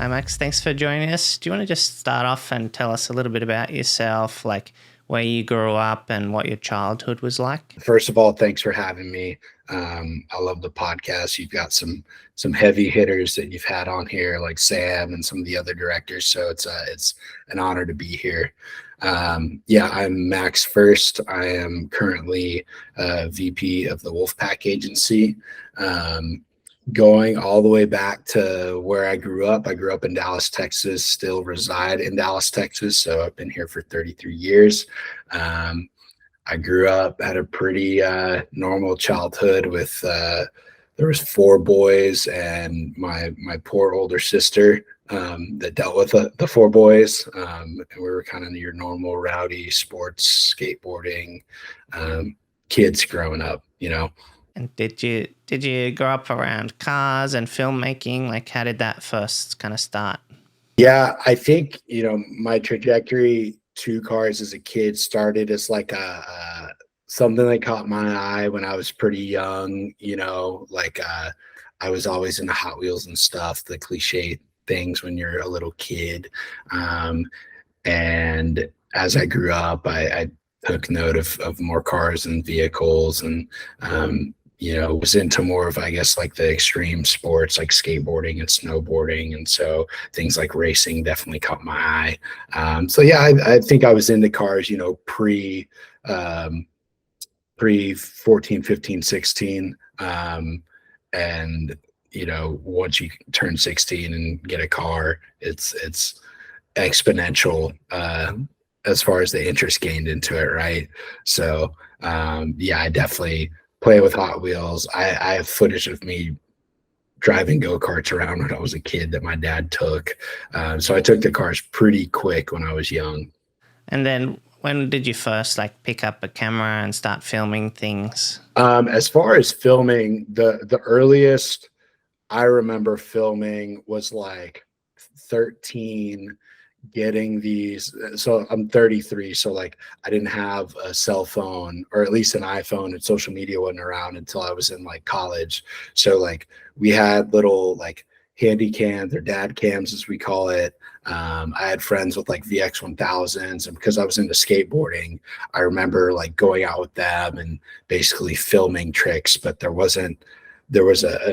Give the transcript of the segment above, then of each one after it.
Hi, Max. Thanks for joining us. Do you want to just start off and tell us a little bit about yourself, like where you grew up and what your childhood was like? First of all, thanks for having me. I love the podcast. You've got some heavy hitters that you've had on here, like Sam and some of the other directors. So it's an honor to be here. Yeah, I'm Max Fuerst. I am currently VP of the Wolfpack agency. Going all the way back to where I grew up. I grew up in Dallas, Texas, still reside in Dallas, Texas. So I've been here for 33 years. I grew up, had a pretty normal childhood with there was four boys and my poor older sister that dealt with the four boys. And we were kind of your normal rowdy sports, skateboarding kids growing up, you know. And did you grow up around cars and filmmaking? Like, how did that first kind of start? Yeah, I think, my trajectory to cars as a kid started as like something that caught my eye when I was pretty young, I was always into Hot Wheels and stuff, the cliche things when you're a little kid. And as I grew up, I took note of more cars and vehicles and was into more of, I guess, like the extreme sports like skateboarding and snowboarding. And so things like racing definitely caught my eye. So yeah, I think I was into cars, pre 14, 15, 16. And once you turn 16 and get a car, it's exponential as far as the interest gained into it, right? So yeah, I definitely play with Hot Wheels. I have footage of me driving go-karts around when I was a kid that my dad took. So I took the cars pretty quick when I was young. And then when did you first like pick up a camera and start filming things? As far as filming, the earliest I remember filming was like 13, getting these. So I'm 33, so like I didn't have a cell phone, or at least an iPhone, and social media wasn't around until I was in like college. So like we had little like handy cams or dad cams as we call it. I had friends with like VX1000s, and because I was into skateboarding, I remember like going out with them and basically filming tricks, but there was an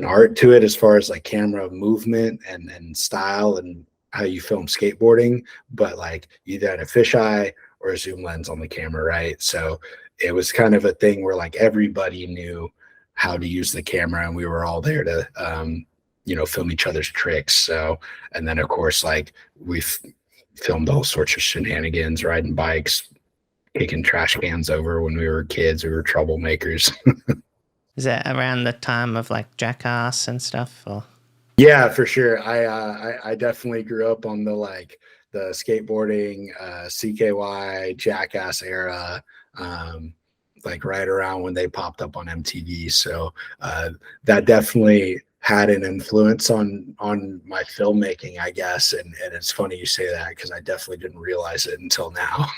art to it as far as like camera movement and style and how you film skateboarding, but like you either had a fisheye or a zoom lens on the camera, right? So it was kind of a thing where like everybody knew how to use the camera, and we were all there to film each other's tricks. So, and then of course, like we've filmed all sorts of shenanigans, riding bikes, kicking trash cans over when we were kids. We were troublemakers. Is that around the time of like Jackass and stuff? Or Yeah, for sure. I definitely grew up on the skateboarding, CKY, Jackass era, like right around when they popped up on MTV. So that definitely had an influence on my filmmaking, I guess. And it's funny you say that because I definitely didn't realize it until now.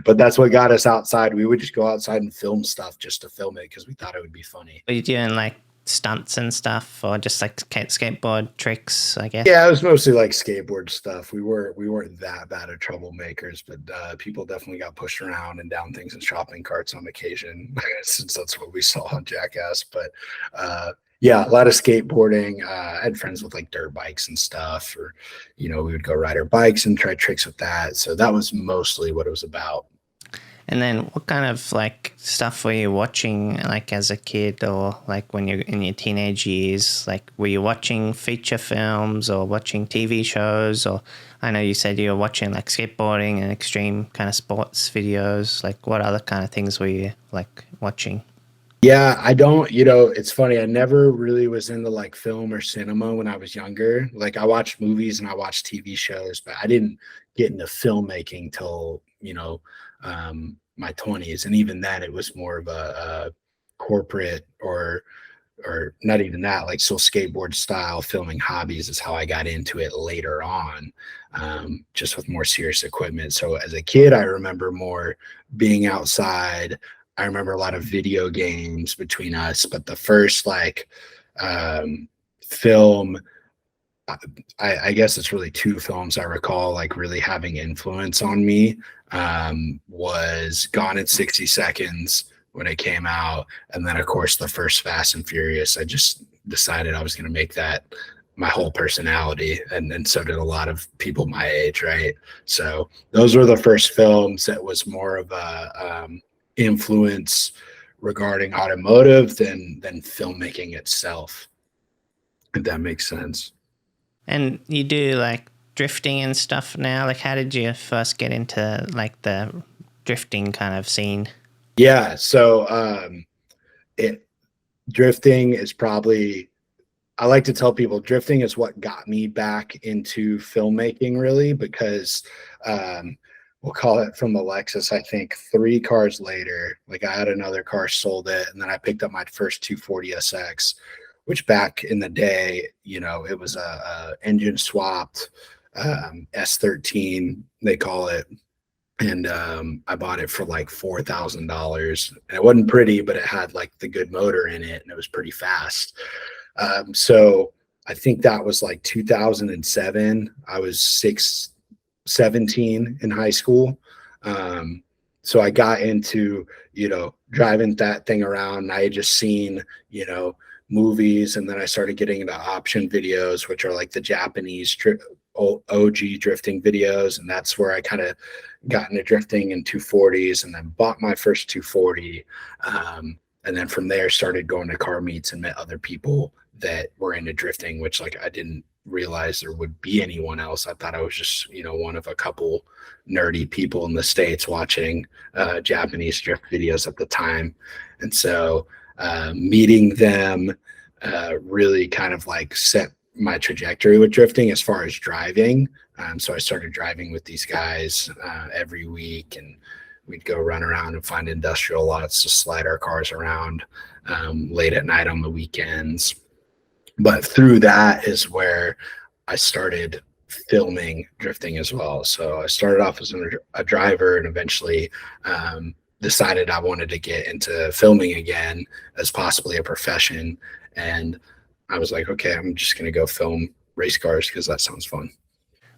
But that's what got us outside. We would just go outside and film stuff just to film it because we thought it would be funny. were you doing like stunts and stuff, or just like skateboard tricks, I guess? Yeah, it was mostly like skateboard stuff. We weren't that bad at troublemakers, but people definitely got pushed around and down things in shopping carts on occasion, since that's what we saw on Jackass. But yeah, a lot of skateboarding. I had friends with like dirt bikes and stuff, or we would go ride our bikes and try tricks with that. So that was mostly what it was about. And then what kind of like stuff were you watching like as a kid, or like when you're in your teenage years? Like, were you watching feature films or watching TV shows? Or I know you said you were watching like skateboarding and extreme kind of sports videos. Like, what other kind of things were you like watching? Yeah, I don't, it's funny. I never really was into like film or cinema when I was younger. Like I watched movies and I watched TV shows, but I didn't get into filmmaking till, my 20s. And even then it was more of a corporate or not even that, like still skateboard style filming hobbies is how I got into it later on, just with more serious equipment. So as a kid, I remember more being outside. I remember a lot of video games between us, but the first like film I guess it's really two films I recall like really having influence on me. Was Gone in 60 Seconds when it came out, and then of course the first Fast and Furious. I just decided I was going to make that my whole personality, and so did a lot of people my age, right? So those were the first films that was more of a influence regarding automotive than filmmaking itself, if that makes sense. And you do like drifting and stuff now. Like, how did you first get into like the drifting kind of scene? Yeah, so it drifting is probably, I like to tell people drifting is what got me back into filmmaking, really, because we'll call it from the Lexus, I think 3 cars later, like I had another car, sold it, and then I picked up my first 240 SX, which back in the day, it was a engine swapped S13, they call it. And I bought it for like $4,000. And it wasn't pretty, but it had like the good motor in it, and it was pretty fast. So I think that was like 2007. I was 17 in high school. So I got into, driving that thing around. I had just seen, movies, and then I started getting into option videos, which are like the Japanese OG drifting videos. And that's where I kind of got into drifting in 240s, and then bought my first 240. And then from there started going to car meets and met other people that were into drifting, which like I didn't realize there would be anyone else. I thought I was just, one of a couple nerdy people in the States watching Japanese drift videos at the time. And so meeting them really kind of like set my trajectory with drifting as far as driving. So I started driving with these guys every week, and we'd go run around and find industrial lots to slide our cars around late at night on the weekends. But through that is where I started filming drifting as well. So I started off as a driver, and eventually decided I wanted to get into filming again as possibly a profession. And I was like, okay, I'm just going to go film race cars because that sounds fun.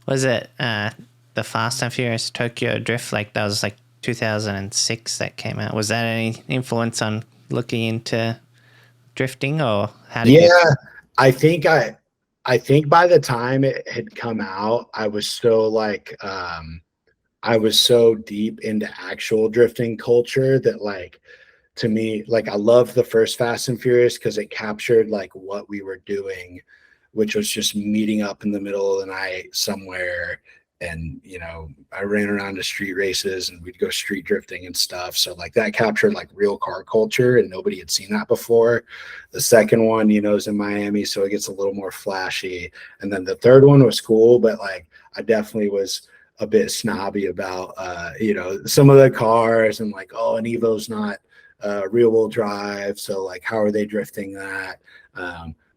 Was it the Fast and Furious Tokyo Drift? Like that was like 2006 that came out. Was that any influence on looking into drifting, or how did you? Yeah, I think I think by the time it had come out, I was so like I was so deep into actual drifting culture that like to me, like I loved the first Fast and Furious because it captured like what we were doing, which was just meeting up in the middle of the night somewhere. And I ran around to street races, and we'd go street drifting and stuff. So like that captured like real car culture, and nobody had seen that before. The second one, is in Miami, so it gets a little more flashy. And then the third one was cool, but like I definitely was a bit snobby about some of the cars, and like, oh, an Evo's not real wheel drive, so like how are they drifting that?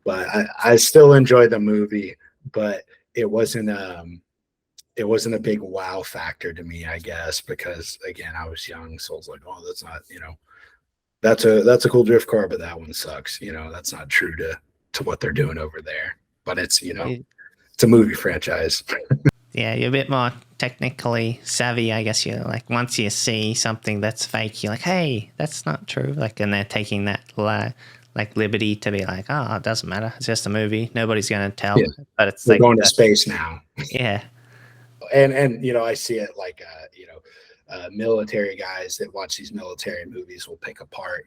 But I still enjoyed the movie, but it wasn't a big wow factor to me, I guess, because again, I was young, so I was like, oh, that's not, that's a cool drift car, but that one sucks. That's not true to what they're doing over there. But it's it's a movie franchise. Yeah, you're a bit more technically savvy, I guess. You're like, once you see something that's fake, you're like, hey, that's not true. Like, and they're taking that like liberty to be like, oh, it doesn't matter. It's just a movie. Nobody's going to tell. Yeah. But it's We're like going to space now. Yeah. And I see it like military guys that watch these military movies will pick apart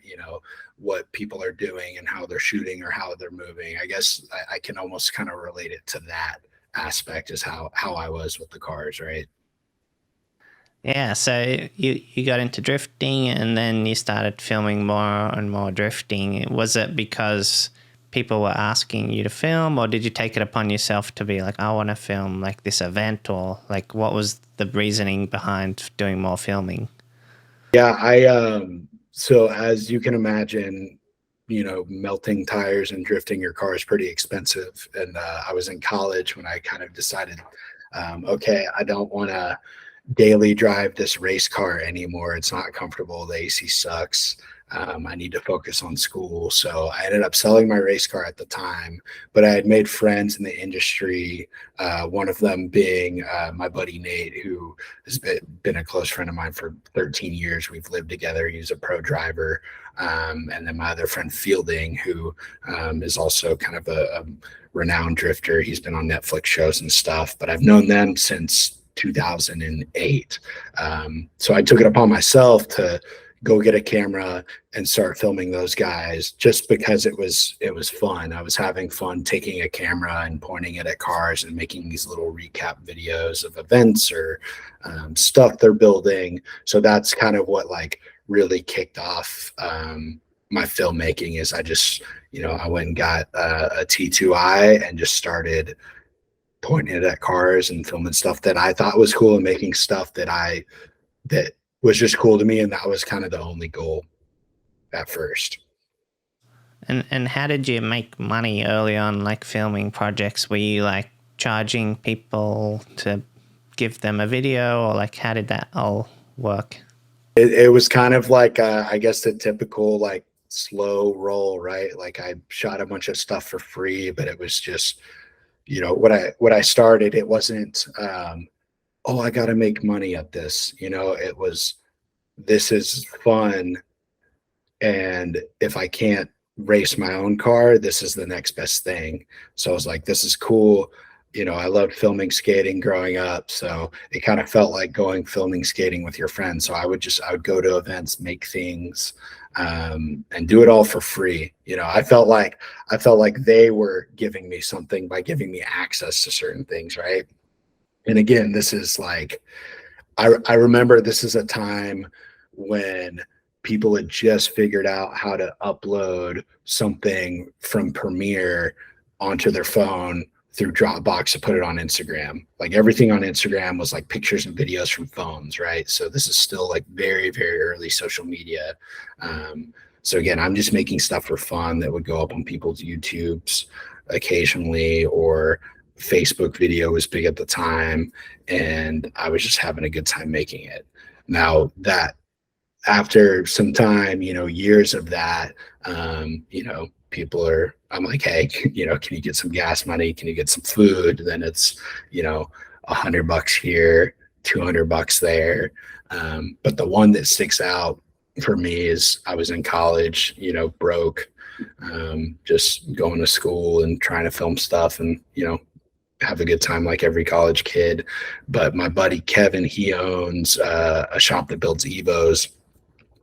what people are doing and how they're shooting or how they're moving. I guess I can almost kind of relate it to that aspect, is how I was with the cars, right? Yeah, so you got into drifting, and then you started filming more and more drifting. Was it because people were asking you to film, or did you take it upon yourself to be like, I want to film like this event, or like what was the reasoning behind doing more filming? Yeah, I so as you can imagine, melting tires and drifting your car is pretty expensive. And I was in college when I kind of decided, okay, I don't want to daily drive this race car anymore. It's not comfortable. The AC sucks. I need to focus on school. So I ended up selling my race car at the time, but I had made friends in the industry. One of them being my buddy Nate, who has been a close friend of mine for 13 years. We've lived together. He's a pro driver. And then my other friend Fielding, who is also kind of a renowned drifter. He's been on Netflix shows and stuff, but I've known them since 2008. So I took it upon myself to go get a camera and start filming those guys just because it was fun. I was having fun taking a camera and pointing it at cars and making these little recap videos of events or stuff they're building. So that's kind of what like really kicked off my filmmaking. Is I just, I went and got a T2i and just started pointing it at cars and filming stuff that I thought was cool and making stuff that was just cool to me. And that was kind of the only goal at first. And how did you make money early on, like filming projects? Were you like charging people to give them a video, or like how did that all work? It was kind of like, I guess the typical like slow roll, right? Like I shot a bunch of stuff for free, but it was just, what I started, it wasn't, oh, I got to make money at this. It was, this is fun. And if I can't race my own car, this is the next best thing. So I was like, this is cool. I loved filming skating growing up. So it kind of felt like going filming skating with your friends. So I would go to events, make things, and do it all for free. I felt like they were giving me something by giving me access to certain things. Right. And again, this is like, I remember this is a time when people had just figured out how to upload something from Premiere onto their phone through Dropbox to put it on Instagram. Like everything on Instagram was like pictures and videos from phones, right? So this is still like very, very early social media. So again, I'm just making stuff for fun that would go up on people's YouTubes occasionally, or Facebook video was big at the time. And I was just having a good time making it. Now that after some time, years of that, I'm like, hey, can you get some gas money? Can you get some food? Then it's, $100 here, $200 there. But the one that sticks out for me is I was in college, broke, just going to school and trying to film stuff and, have a good time like every college kid. But my buddy Kevin, he owns a shop that builds Evos,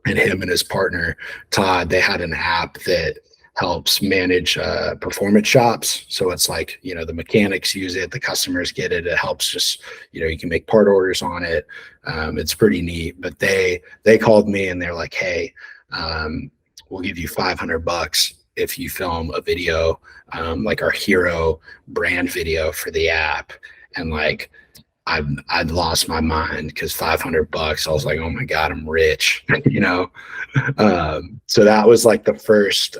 and him and his partner Todd, they had an app that helps manage performance shops. So it's like, the mechanics use it, the customers get it. It helps just, you can make part orders on it. It's pretty neat. But they called me and they're like, hey, we'll give you $500 if you film a video, like our hero brand video for the app. And like, I'd lost my mind because $500, I was like, oh my God, I'm rich, So that was like the first,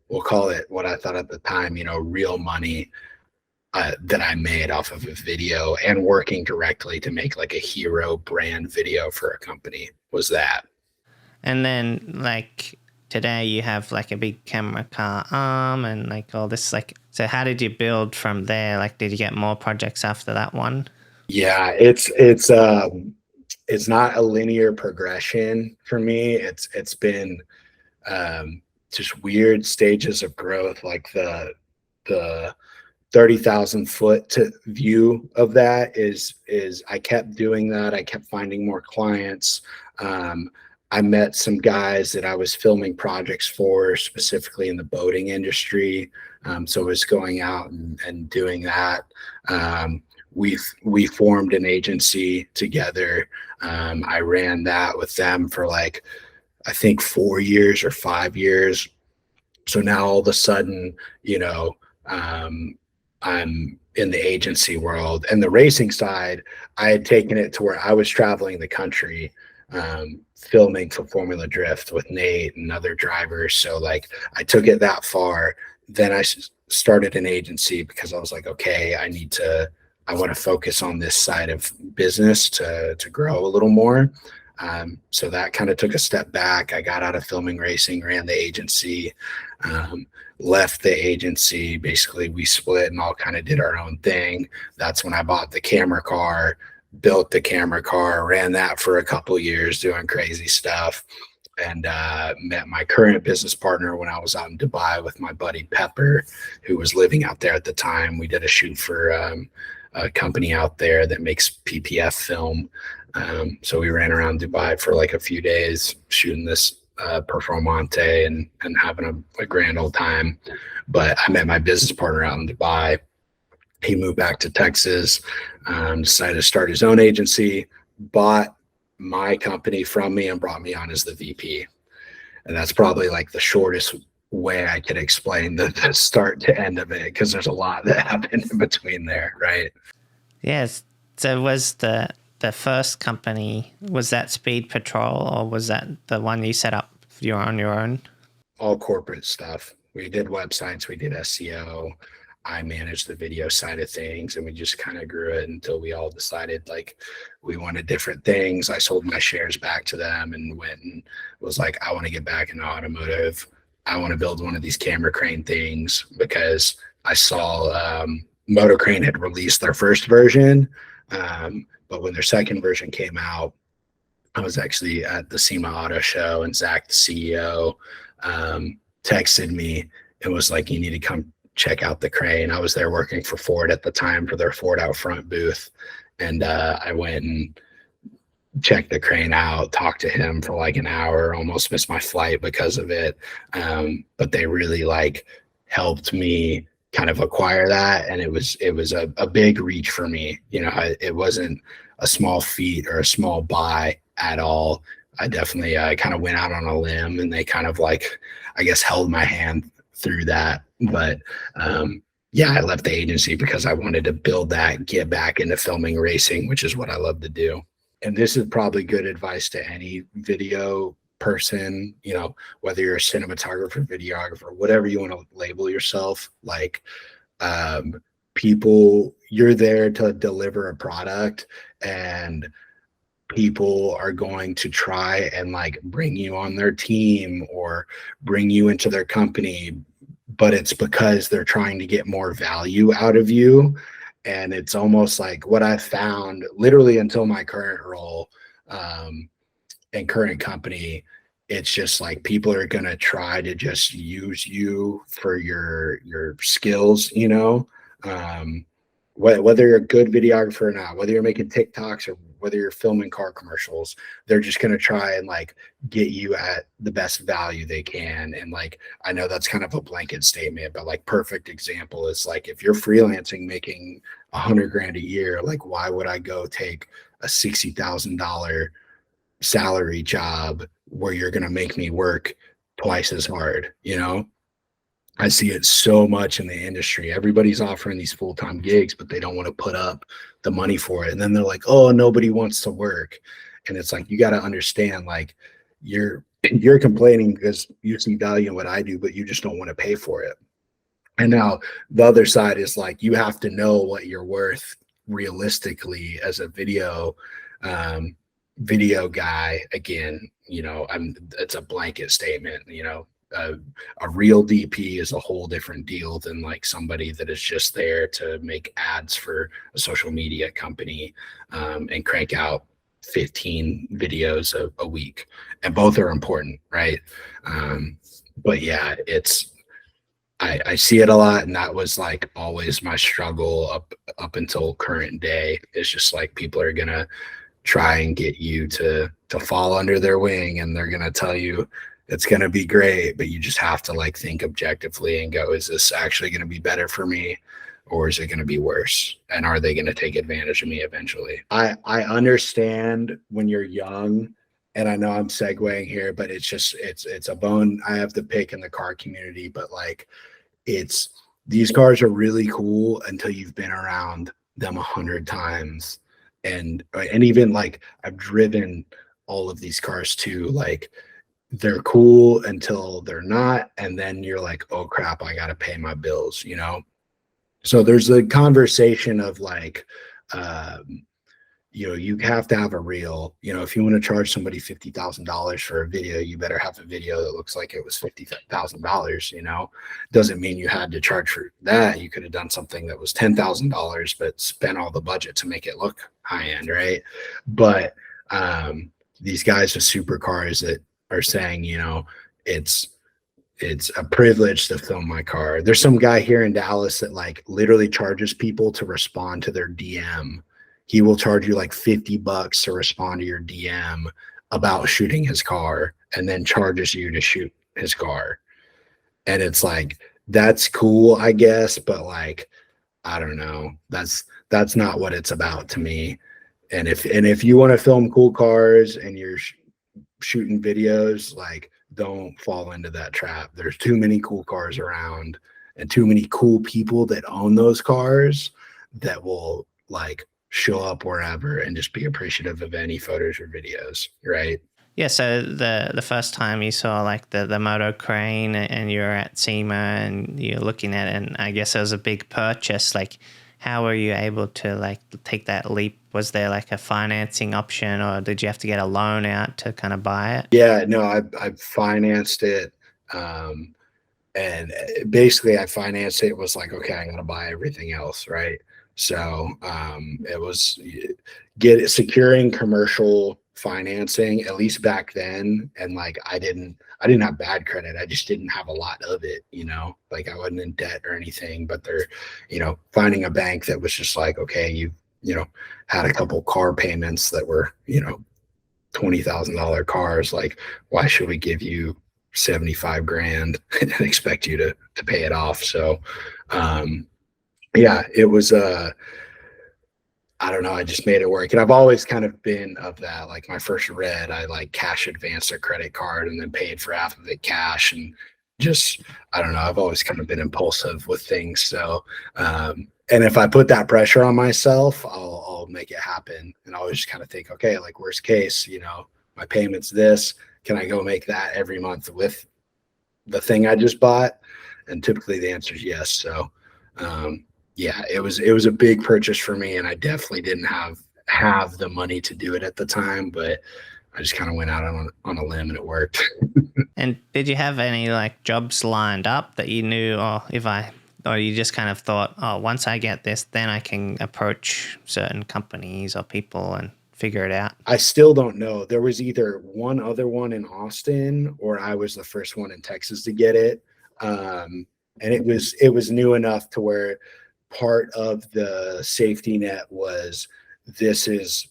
we'll call it what I thought at the time, real money that I made off of a video, and working directly to make like a hero brand video for a company was that. And then like today you have like a big camera car arm and like all this, like, so how did you build from there? Like, did you get more projects after that one? Yeah, it's not a linear progression for me. It's been just weird stages of growth, like the 30,000 foot view of that is I kept doing that. I kept finding more clients. I met some guys that I was filming projects for, specifically in the boating industry. So I was going out and doing that. We formed an agency together. I ran that with them for like, I think 4 years or 5 years. So now all of a sudden, I'm in the agency world, and the racing side, I had taken it to where I was traveling the country, filming for Formula Drift with Nate and other drivers. So like I took it that far. Then I started an agency because I was like, okay, I want to focus on this side of business to grow a little more. So that kind of took a step back. I got out of filming racing, ran the agency, left the agency. Basically, we split and all kind of did our own thing. That's when I bought the camera car, built the camera car, ran that for a couple years, doing crazy stuff, and met my current business partner when I was out in Dubai with my buddy Pepper, who was living out there at the time. We did a shoot for a company out there that makes PPF film. So we ran around Dubai for like a few days shooting this performante and having a grand old time. But I met my business partner out in Dubai. He moved back to Texas, decided to start his own agency, bought my company from me and brought me on as the VP. And that's probably like the shortest way I could explain the start to end of it, because there's a lot that happened in between there, right? Yes. So was the first company, was that Speed Patrol, or was that the one you set up on your own? All corporate stuff. We did websites, we did SEO. I managed the video side of things, and we just kind of grew it until we all decided like we wanted different things. I sold my shares back to them and went and was like, I want to get back into automotive. I want to build one of these camera crane things, because I saw Moto Crane had released their first version. But when their second version came out, I was actually at the SEMA Auto Show, and Zach, the CEO, texted me and was like, you need to come check out the crane. I was there working for Ford at the time for their Ford Out Front booth. And I went and checked the crane out, talked to him for like an hour, almost missed my flight because of it. But they really like helped me kind of acquire that. And it was a big reach for me. You know, it wasn't a small feat or a small buy at all. I definitely kind of went out on a limb, and they kind of like, I guess, held my hand through that. But yeah, I left the agency because I wanted to build that, get back into filming racing, which is what I love to do. And this is probably good advice to any video person, you know, whether you're a cinematographer, videographer, whatever you want to label yourself, like people, you're there to deliver a product, and people are going to try and like bring you on their team or bring you into their company, but it's because they're trying to get more value out of you. And it's almost like what I found literally until my current role and current company, it's just like people are going to try to just use you for your skills, you know, whether you're a good videographer or not, whether you're making TikToks or whether you're filming car commercials, they're just going to try and like get you at the best value they can. And like, I know that's kind of a blanket statement, but like perfect example is like, if you're freelancing making $100,000 a year, like why would I go take a $60,000 salary job where you're going to make me work twice as hard? You know, I see it so much in the industry. Everybody's offering these full-time gigs, but they don't want to put up the money for it. And then they're like, oh, nobody wants to work. And it's like, you got to understand, like you're complaining because you see value in what I do, but you just don't want to pay for it. And now the other side is like, you have to know what you're worth realistically as a video guy. Again, you know, it's a blanket statement, you know. A real DP is a whole different deal than like somebody that is just there to make ads for a social media company and crank out 15 videos a week. And both are important, right? But yeah, I see it a lot, and that was like always my struggle up until current day. It's just like people are gonna try and get you to fall under their wing, and they're gonna tell you it's going to be great, but you just have to like think objectively and go, is this actually going to be better for me, or is it going to be worse? And are they going to take advantage of me eventually? I understand when you're young, and I know I'm segueing here, but it's just, it's a bone I have to pick in the car community, but like these cars are really cool until you've been around them 100 times. And even like I've driven all of these cars too, like they're cool until they're not, and then you're like, oh crap, I gotta pay my bills, you know. So there's a conversation of like you have to have a reel. If you want to charge somebody $50,000 for a video, you better have a video that looks like it was $50,000. Doesn't mean you had to charge for that. You could have done something that was $10,000, but spent all the budget to make it look high end, right? But these guys with supercars that are saying, it's it's a privilege to film my car. There's some guy here in Dallas that like literally charges people to respond to their DM. He will charge you like $50 to respond to your DM about shooting his car, and then charges you to shoot his car. And it's like, that's cool, I guess, but like, I don't know. That's not what it's about to me. And if you want to film cool cars and you're shooting videos, like, don't fall into that trap. There's too many cool cars around and too many cool people that own those cars that will like show up wherever and just be appreciative of any photos or videos, right? Yeah, so the first time you saw like the moto crane and you're at SEMA and you're looking at it, and I guess it was a big purchase, like how were you able to like take that leap? Was there like a financing option, or did you have to get a loan out to kind of buy it? Yeah, no, I financed it. And basically I financed it, was like, okay, I'm gonna buy everything else, right? So it was securing commercial financing, at least back then. And like I didn't have bad credit. I just didn't have a lot of it, like I wasn't in debt or anything. But they're, finding a bank that was just like, okay, had a couple car payments that were, $20,000 cars. Like, why should we give you 75 grand and expect you to pay it off? So yeah, it was I don't know, I just made it work. And I've always kind of been of that. Like my first red, I like cash advanced a credit card and then paid for half of it cash. And just, I don't know, I've always kind of been impulsive with things. So and if I put that pressure on myself, I'll make it happen. And I always just kind of think, okay, like worst case, my payment's this. Can I go make that every month with the thing I just bought? And typically the answer is yes. So yeah, it was a big purchase for me, and I definitely didn't have the money to do it at the time, but I just kind of went out on a limb and it worked. And did you have any like jobs lined up that you knew, or you just kind of thought, oh, once I get this, then I can approach certain companies or people and figure it out? I still don't know. There was either one other one in Austin, or I was the first one in Texas to get it. And it was new enough to where part of the safety net was, this is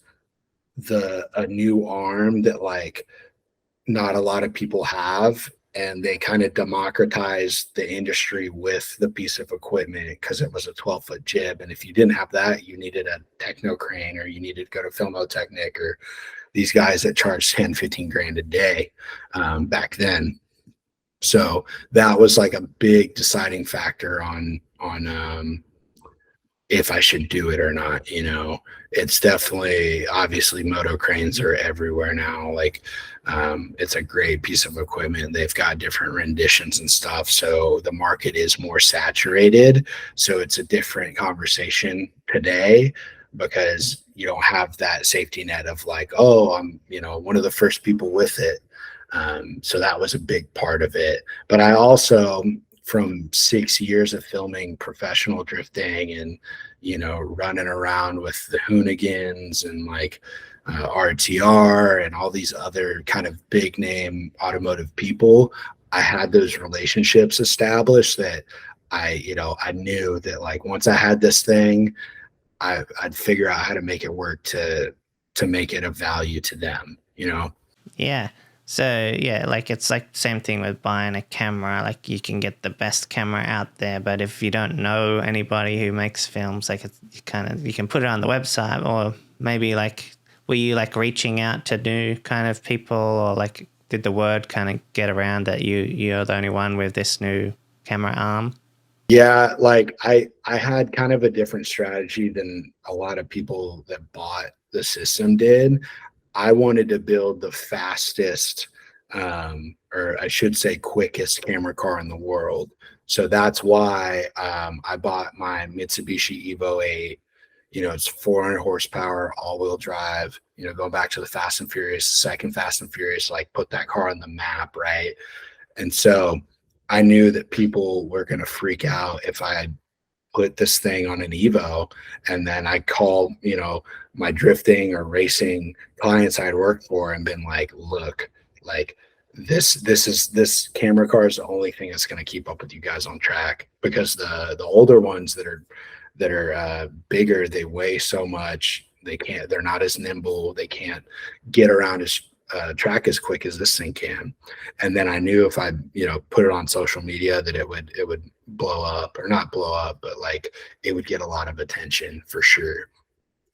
a new arm that like not a lot of people have, and they kind of democratized the industry with the piece of equipment because it was a 12-foot jib. And if you didn't have that, you needed a techno crane, or you needed to go to Filmotechnic, or these guys that charge 10, 15 grand a day back then. So that was like a big deciding factor on if I should do it or not. It's definitely, obviously moto cranes are everywhere now. Like it's a great piece of equipment. They've got different renditions and stuff. So the market is more saturated. So it's a different conversation today, because you don't have that safety net of like, oh, I'm, one of the first people with it. So that was a big part of it. But I also, from 6 years of filming professional drifting and, running around with the Hoonigans and like RTR and all these other kind of big name automotive people, I had those relationships established that I knew that like once I had this thing, I'd figure out how to make it work to make it of value to them. Yeah. So yeah, like it's like the same thing with buying a camera. Like you can get the best camera out there, but if you don't know anybody who makes films, like you can put it on the website, or maybe like were you like reaching out to new kind of people, or like did the word kind of get around that you're the only one with this new camera arm? Yeah, like I had kind of a different strategy than a lot of people that bought the system did. I wanted to build the fastest, or I should say quickest camera car in the world. So that's why I bought my Mitsubishi Evo 8. It's 400 horsepower, all-wheel drive. Going back to the Fast and Furious, the second Fast and Furious, like put that car on the map, right? And so I knew that people were going to freak out if I put this thing on an Evo, and then I call, my drifting or racing clients I had worked for and been like, look, like this camera car is the only thing that's going to keep up with you guys on track, because the older ones that are bigger, they weigh so much, they're not as nimble, they can't get around as track as quick as this thing can. And then I knew if I put it on social media that it would blow up, or not blow up, but like it would get a lot of attention for sure.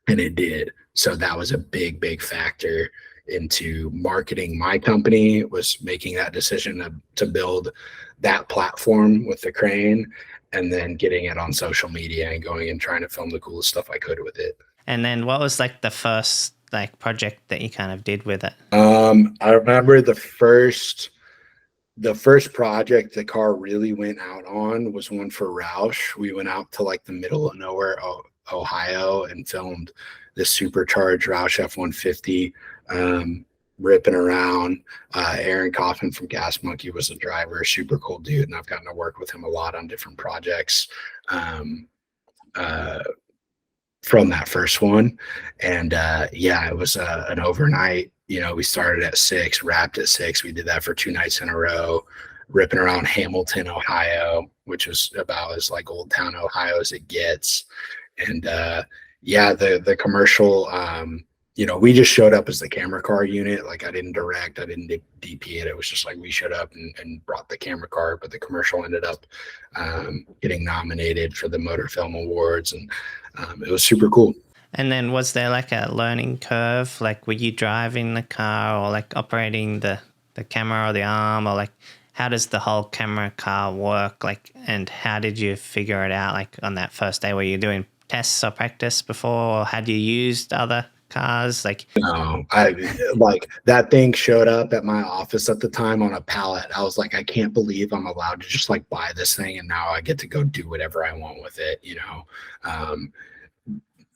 And it did. So that was a big factor into marketing my company, was making that decision to build that platform with the crane, and then getting it on social media and going and trying to film the coolest stuff I could with it. And then what was like the first like project that you kind of did with it? I remember the first project the car really went out on was one for Roush. We went out to like the middle of nowhere, Ohio, and filmed this supercharged Roush F-150 ripping around. Aaron Kaufman from Gas Monkey was the driver, super cool dude, and I've gotten to work with him a lot on different projects from that first one. And it was an overnight. We started at 6, wrapped at 6. We did that for 2 nights in a row, ripping around Hamilton, Ohio, which was about as like Old Town Ohio as it gets. And the commercial, we just showed up as the camera car unit. Like I didn't direct, I didn't DP it. It was just like we showed up and brought the camera car, but the commercial ended up getting nominated for the Motor Film Awards, and it was super cool. And then was there like a learning curve? Like were you driving the car or like operating the camera or the arm, or like how does the whole camera car work? Like, and how did you figure it out? Like on that first day, were you doing tests or practice before, or had you used other cars? Like, no, I like that thing showed up at my office at the time on a pallet. I was like, I can't believe I'm allowed to just like buy this thing, and now I get to go do whatever I want with it,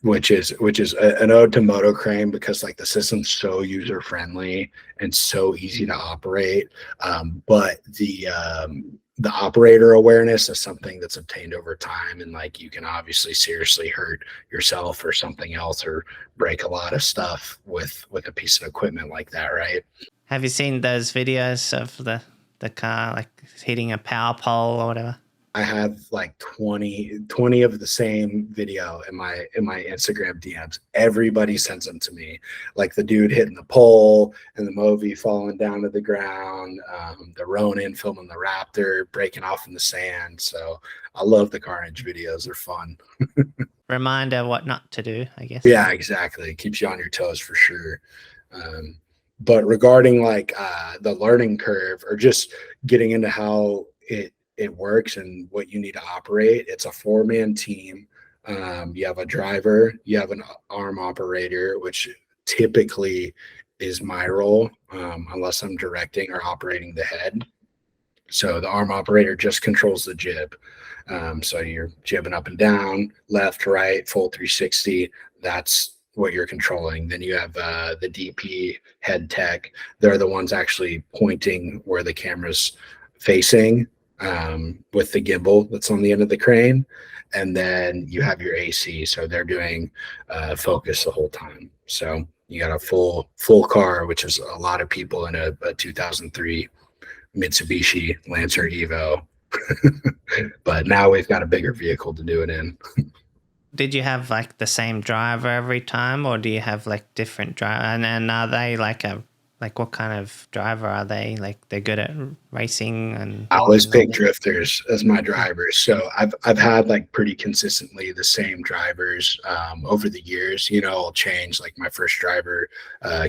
which is an ode to Moto Crane, because like the system's so user friendly and so easy to operate. But the operator awareness is something that's obtained over time, and like you can obviously seriously hurt yourself or something else, or break a lot of stuff with a piece of equipment like that, right? have you seen those videos of the car like hitting a power pole or whatever? I have like 20 of the same video in my Instagram DMs. Everybody sends them to me, like the dude hitting the pole and the Movi falling down to the ground, the Ronin filming the Raptor breaking off in the sand. So I love the carnage videos. They're fun. Reminder what not to do, I guess. Yeah, exactly. It keeps you on your toes for sure. But regarding like the learning curve, or just getting into how it works and what you need to operate, it's a 4-man team. You have a driver, you have an arm operator, which typically is my role, unless I'm directing or operating the head. So the arm operator just controls the jib. So you're jibbing up and down, left, right, full 360. That's what you're controlling. Then you have the DP head tech. They're the ones actually pointing where the camera's facing, with the gimbal that's on the end of the crane. And then you have your AC, so they're doing focus the whole time. So you got a full car, which is a lot of people in a 2003 Mitsubishi Lancer Evo. But now we've got a bigger vehicle to do it in. Did you have like the same driver every time, or do you have like different driver? And are they like what kind of driver are they? Like they're good at racing? And I always pick drifters as my drivers. So I've had like pretty consistently the same drivers over the years. I'll change. Like my first driver,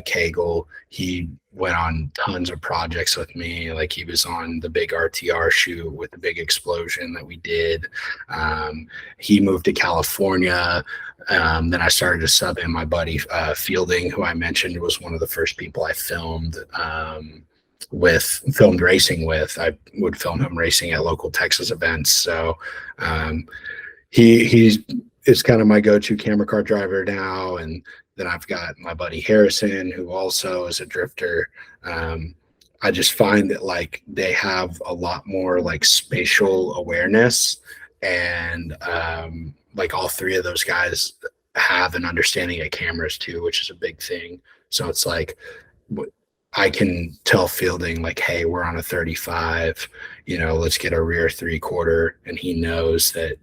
Kegel, he went on tons of projects with me. Like he was on the big RTR shoot with the big explosion that we did. He moved to California. Then I started to sub in. My buddy Fielding, who I mentioned, was one of the first people I filmed racing with. I would film him racing at local Texas events. So he's is kind of my go-to camera car driver now. And then I've got my buddy Harrison, who also is a drifter. I just find that like they have a lot more like spatial awareness, and like all three of those guys have an understanding of cameras too, which is a big thing. So it's like I can tell fielding like, hey, we're on a 35, let's get a rear 3/4, and he knows that,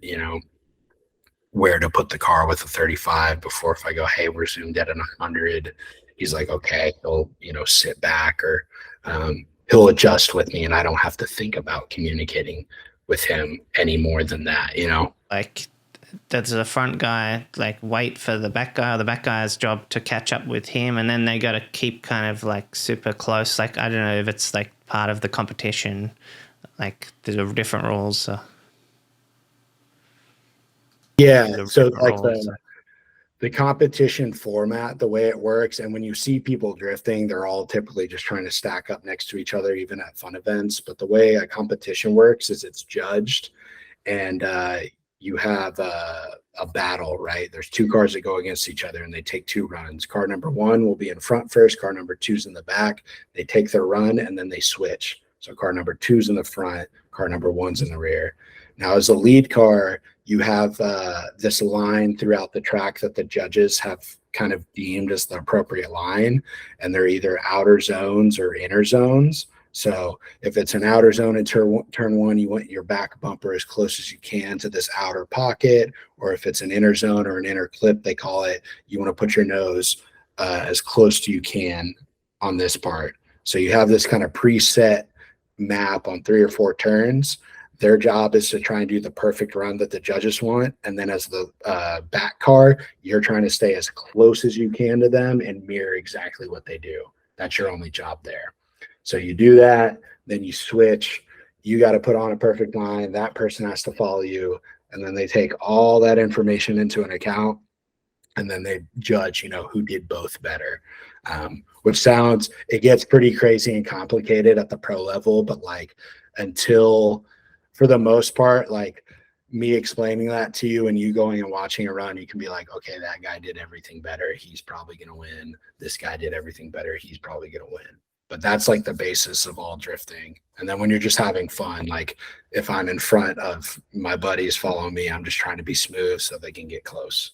where to put the car with a 35 before, if I go, hey, we're zoomed at a 100, he's like, okay, he'll, sit back, or he'll adjust with me, and I don't have to think about communicating with him any more than that. Like, does the front guy like wait for the back guy, or the back guy's job to catch up with him, and then they got to keep kind of like super close? Like, I don't know if it's like part of the competition, like there's different rules. Yeah. So like the competition format, the way it works, and when you see people drifting, they're all typically just trying to stack up next to each other, even at fun events. But the way a competition works is it's judged, and you have a battle, right? There's two cars that go against each other, and they take two runs. Car number one will be in front first. Car number two's in the back. They take their run, and then they switch. So car number two's in the front. Car number one's in the rear. Now, as a lead car, you have this line throughout the track that the judges have kind of deemed as the appropriate line, and they're either outer zones or inner zones. So if it's an outer zone in turn one, you want your back bumper as close as you can to this outer pocket, or if it's an inner zone or an inner clip, they call it, you want to put your nose as close to you can on this part. So you have this kind of preset map on 3 or 4 turns. Their job is to try and do the perfect run that the judges want. And then as the back car, you're trying to stay as close as you can to them and mirror exactly what they do. That's your only job there. So you do that, then you switch. You got to put on a perfect line. That person has to follow you. And then they take all that information into an account, and then they judge, who did both better. Which it gets pretty crazy and complicated at the pro level, but like until, for the most part, like me explaining that to you and you going and watching a run, you can be like, okay, that guy did everything better, he's probably going to win. This guy did everything better, he's probably going to win. But that's like the basis of all drifting. And then when you're just having fun, like if I'm in front of my buddies following me, I'm just trying to be smooth so they can get close.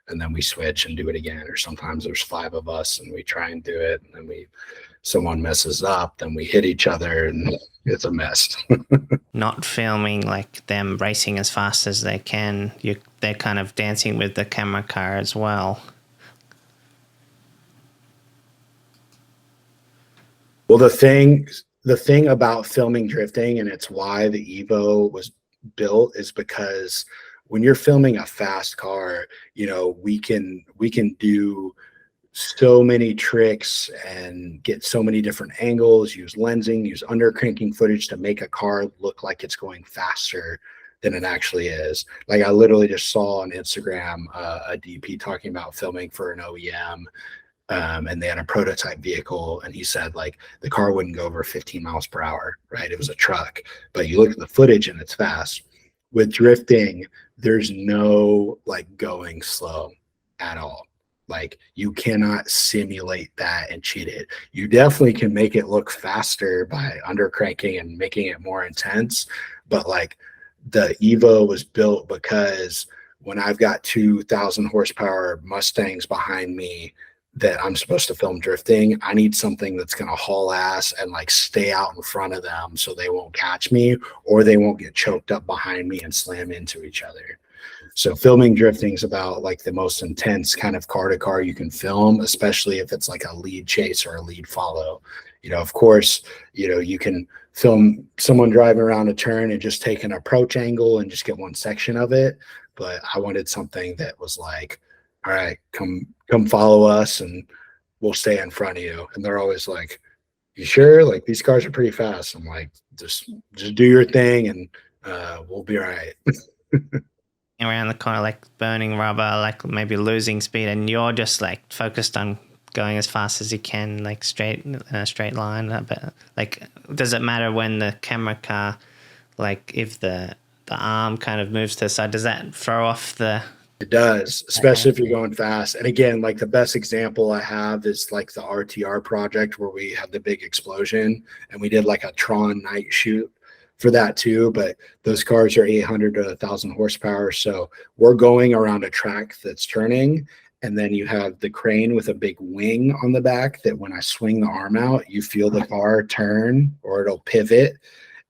And then we switch and do it again. Or sometimes there's 5 of us and we try and do it. And then someone messes up, then we hit each other, and it's a mess. Not filming like them racing as fast as they can. They're kind of dancing with the camera car as well. Well, the thing about filming drifting, and it's why the Evo was built, is because when you're filming a fast car, we can do so many tricks and get so many different angles, use lensing, use under cranking footage to make a car look like it's going faster than it actually is. Like I literally just saw on Instagram a DP talking about filming for an OEM, and they had a prototype vehicle, and he said like the car wouldn't go over 15 miles per hour, right? It was a truck, but you look at the footage and it's fast. With drifting, there's no like going slow at all. Like you cannot simulate that and cheat it. You definitely can make it look faster by under cranking and making it more intense. But like the Evo was built because when I've got 2,000 horsepower Mustangs behind me that I'm supposed to film drifting, I need something that's going to haul ass and like stay out in front of them so they won't catch me, or they won't get choked up behind me and slam into each other. So filming drifting is about like the most intense kind of car to car you can film, especially if it's like a lead chase or a lead follow. Of course, you can film someone driving around a turn and just take an approach angle and just get one section of it. But I wanted something that was like, all right, come follow us and we'll stay in front of you. And they're always like, you sure? Like these cars are pretty fast. I'm like, just do your thing and we'll be all right. Around the corner, like burning rubber, like maybe losing speed, and you're just like focused on going as fast as you can, like straight in a straight line. But like, does it matter when the camera car, like if the arm kind of moves to the side, does that throw off the It does, That kind especially of if you're thing. going fast. And again, like the best example I have is like the RTR project where we had the big explosion and we did like a Tron night shoot for that too. But those cars are 800 to 1,000 horsepower. So we're going around a track that's turning. And then you have the crane with a big wing on the back that when I swing the arm out, you feel the car turn or it'll pivot.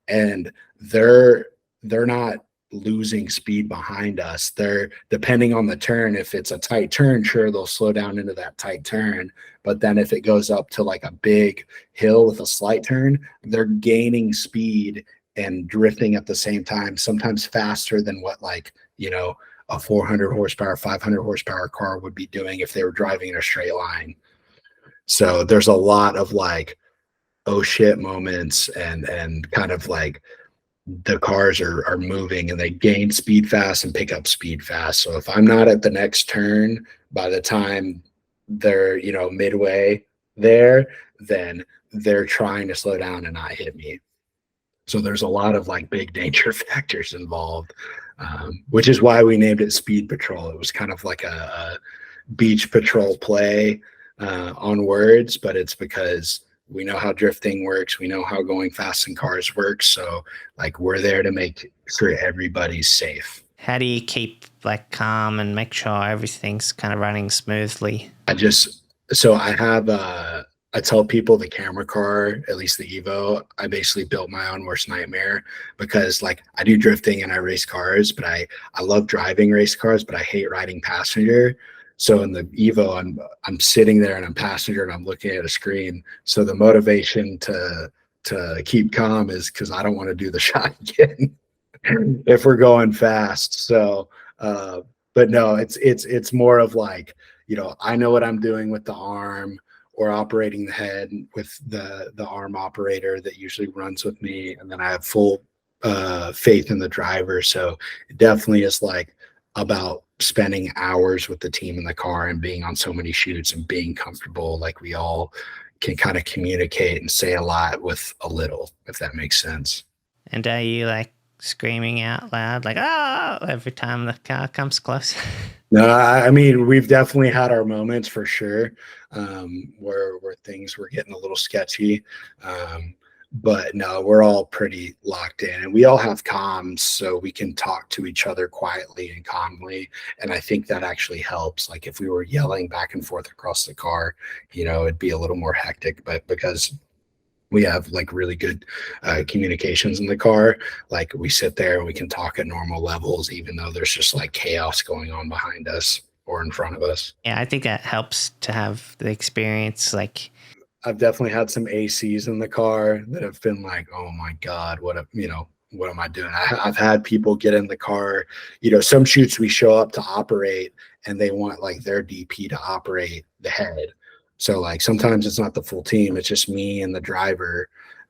And they're they're not losing speed behind us. They're depending on the turn. If it's a tight turn, sure, they'll slow down into that tight turn. But then if it goes up to like a big hill with a slight turn, they're gaining speed and drifting at the same time, sometimes faster than what like, a 400 horsepower, 500 horsepower car would be doing if they were driving in a straight line. So there's a lot of like, oh shit moments and kind of like the cars are moving and they gain speed fast and pick up speed fast. So if I'm not at the next turn by the time they're, midway there, then they're trying to slow down and not hit me. So there's a lot of like big danger factors involved, which is why we named it Speed Patrol. It was kind of like a beach patrol play on words, but it's because we know how drifting works. We know how going fast in cars works. So like we're there to make sure everybody's safe. How do you keep like calm and make sure everything's kind of running smoothly? I tell people the camera car, at least the Evo, I basically built my own worst nightmare because like I do drifting and I race cars, but I love driving race cars, but I hate riding passenger. So in the Evo, I'm sitting there and I'm passenger and I'm looking at a screen. So the motivation to keep calm is because I don't want to do the shot again if we're going fast. So but no, it's more of like, I know what I'm doing with the arm or operating the head with the arm operator that usually runs with me. And then I have full faith in the driver. So it definitely is like about spending hours with the team in the car and being on so many shoots and being comfortable. Like we all can kind of communicate and say a lot with a little, if that makes sense. And are you like screaming out loud, like, ah, every time the car comes close? No, I mean, we've definitely had our moments for sure, where things were getting a little sketchy. But no, we're all pretty locked in and we all have comms so we can talk to each other quietly and calmly. And I think that actually helps. Like if we were yelling back and forth across the car, it'd be a little more hectic, but because we have like really good communications in the car, like we sit there and we can talk at normal levels, even though there's just like chaos going on behind us or in front of us. Yeah, I think that helps to have the experience. Like, I've definitely had some ACs in the car that have been like, oh my God, what am I doing? I've had people get in the car, some shoots we show up to operate and they want like their DP to operate the head. So like sometimes it's not the full team, it's just me and the driver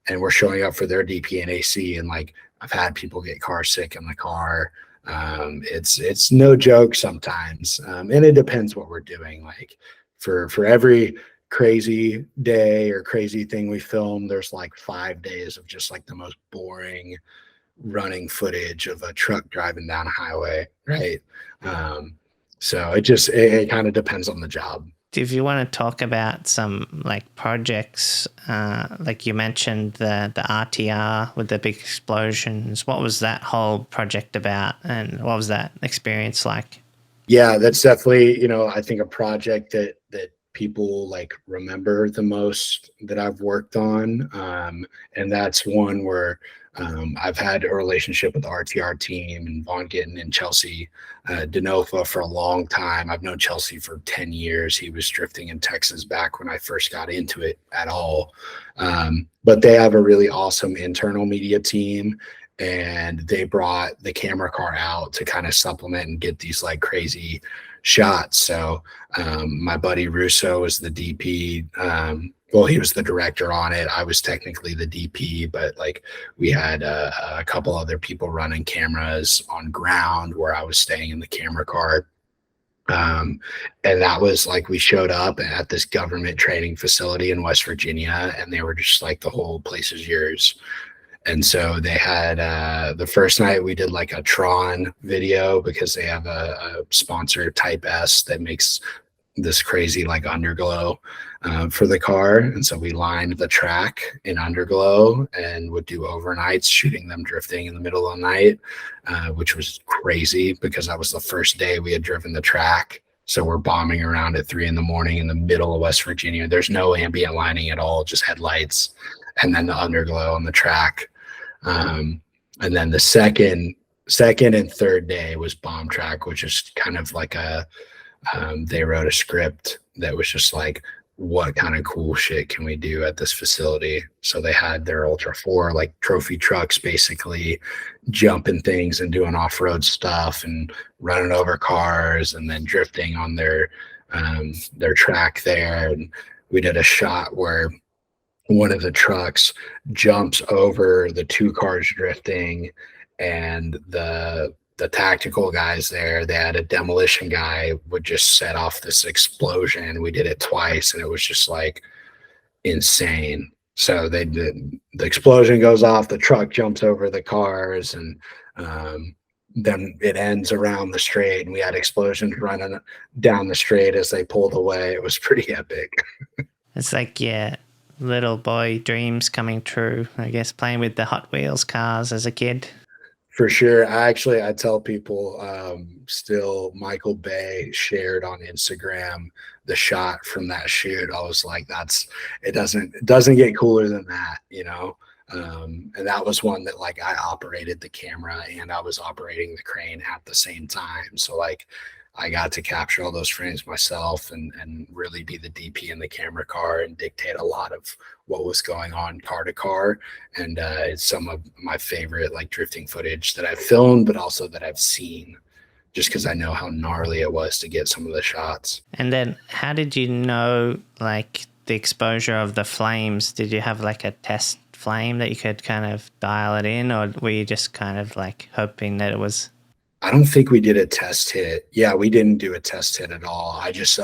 and we're showing up for their DP and AC. And like I've had people get car sick in the car. It's no joke sometimes. And it depends what we're doing. Like for every crazy day or crazy thing we film, there's like 5 days of just like the most boring running footage of a truck driving down a highway, right? So it kind of depends on the job. if you want to talk about some like projects, like you mentioned the RTR with the big explosions, what was that whole project about and what was that experience like? Yeah, that's definitely, I think a project that people like remember the most that I've worked on. And that's one where I've had a relationship with the RTR team and Von Gittin and Chelsea Denofa for a long time. I've known Chelsea for 10 years. He was drifting in Texas back when I first got into it at all. But they have a really awesome internal media team. And they brought the camera car out to kind of supplement and get these like crazy shots. So my buddy Russo was the DP. Well, he was the director on it. I was technically the DP, but like we had a couple other people running cameras on ground where I was staying in the camera car. And that was like we showed up at this government training facility in West Virginia, and they were just like, the whole place is yours. And so they had the first night we did like a Tron video because they have a sponsor Type S that makes this crazy like underglow for the car. And so we lined the track in underglow and would do overnights shooting them drifting in the middle of the night, which was crazy because that was the first day we had driven the track. So we're bombing around at 3 in the morning in the middle of West Virginia. There's no ambient lighting at all, just headlights and then the underglow on the track. And then the second and third day was bomb track, which is kind of like they wrote a script that was just like, what kind of cool shit can we do at this facility? So they had their Ultra 4 like trophy trucks basically jumping things and doing off-road stuff and running over cars and then drifting on their track there. And we did a shot where one of the trucks jumps over the two cars drifting, and the tactical guys there, they had a demolition guy would just set off this explosion. We did it twice and it was just like insane. So they did, the explosion goes off, the truck jumps over the cars, and then it ends around the straight, and we had explosions running down the straight as they pulled away. It was pretty epic. It's like, yeah, little boy dreams coming true, I guess, playing with the Hot Wheels cars as a kid. For sure. I tell people still Michael Bay shared on Instagram the shot from that shoot. I was like, it doesn't get cooler than that, you know? And that was one that like I operated the camera and I was operating the crane at the same time. So like I got to capture all those frames myself and really be the DP in the camera car and dictate a lot of what was going on car to car. And it's some of my favorite like drifting footage that I've filmed, but also that I've seen, just because I know how gnarly it was to get some of the shots. And then how did you know like the exposure of the flames? Did you have like a test flame that you could kind of dial it in, or were you just kind of like hoping that it was? I don't think we did a test hit. Yeah, we didn't do a test hit at all. I just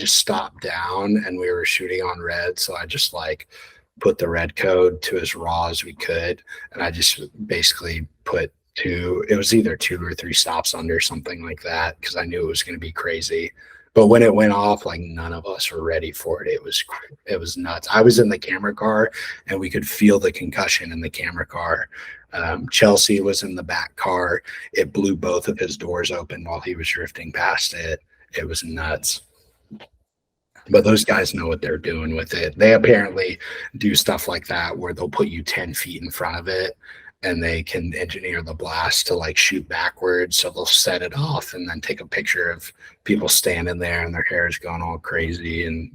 stopped down and we were shooting on red. So I just like put the red code to as raw as we could. And I just basically put it was either 2 or 3 stops under, something like that, because I knew it was going to be crazy. But when it went off, like none of us were ready for it. It was nuts. I was in the camera car and we could feel the concussion in the camera car. Chelsea was in the back car. It blew both of his doors open while he was drifting past it. It was nuts. But those guys know what they're doing with it. They apparently do stuff like that where they'll put you 10 feet in front of it and they can engineer the blast to like shoot backwards. So they'll set it off and then take a picture of people standing there and their hair is going all crazy, and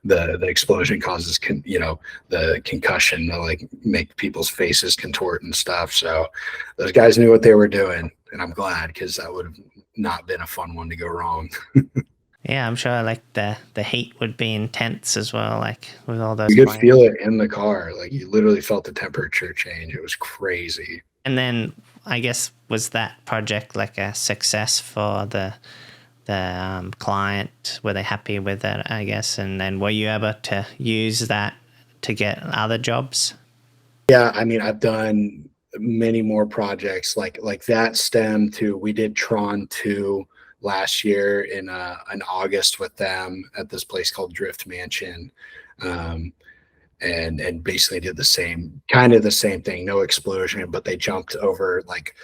the explosion causes the concussion to like make people's faces contort and stuff. So those guys knew what they were doing, and I'm glad, because that would have not been a fun one to go wrong. Yeah, I'm sure like the heat would be intense as well, like with all those. You could feel it in the car. Like you literally felt the temperature change. It was crazy. And then I guess, was that project like a success for the client? Were they happy with it, I guess? And then were you able to use that to get other jobs? Yeah, I mean, I've done many more projects like that. Stem to, we did Tron 2 last year in August with them at this place called Drift Mansion, and basically did the same thing. No explosion, but they jumped over like